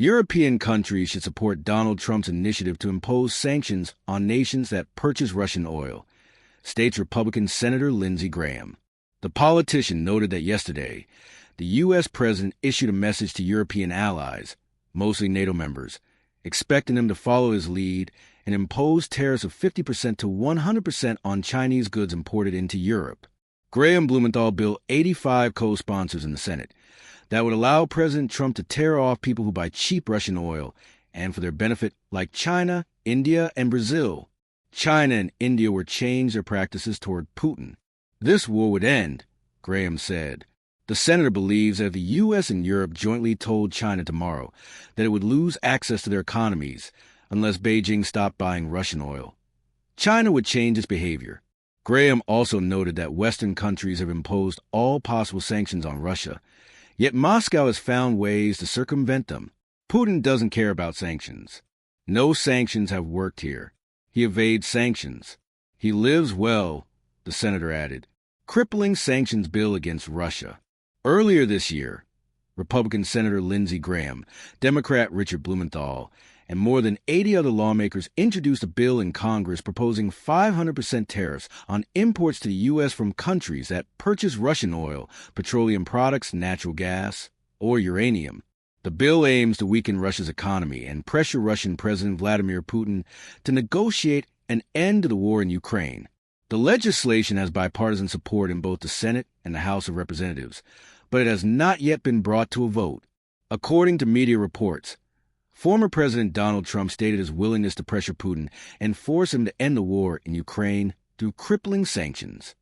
European countries should support Donald Trump's initiative to impose sanctions on nations that purchase Russian oil, states Republican Senator Lindsey Graham. The politician noted that yesterday, the U.S. president issued a message to European allies, mostly NATO members, expecting them to follow his lead and impose tariffs of 50% to 100% on Chinese goods imported into Europe. Graham Blumenthal bill 85 co-sponsors in the Senate that would allow President Trump to tear off people who buy cheap Russian oil and for their benefit, like China, India, and Brazil. China and India would change their practices toward Putin. This war would end, Graham said. The senator believes that if the U.S. and Europe jointly told China tomorrow that it would lose access to their economies unless Beijing stopped buying Russian oil, China would change its behavior. Graham also noted that Western countries have imposed all possible sanctions on Russia, yet Moscow has found ways to circumvent them. Putin doesn't care about sanctions. No sanctions have worked here. He evades sanctions. He lives well, the senator added. Crippling sanctions bill against Russia. Earlier this year, Republican Senator Lindsey Graham, Democrat Richard Blumenthal, and more than 80 other lawmakers introduced a bill in Congress proposing 500% tariffs on imports to the U.S. from countries that purchase Russian oil, petroleum products, natural gas, or uranium. The bill aims to weaken Russia's economy and pressure Russian President Vladimir Putin to negotiate an end to the war in Ukraine. The legislation has bipartisan support in both the Senate and the House of Representatives, but it has not yet been brought to a vote. According to media reports, former President Donald Trump stated his willingness to pressure Putin and force him to end the war in Ukraine through crippling sanctions.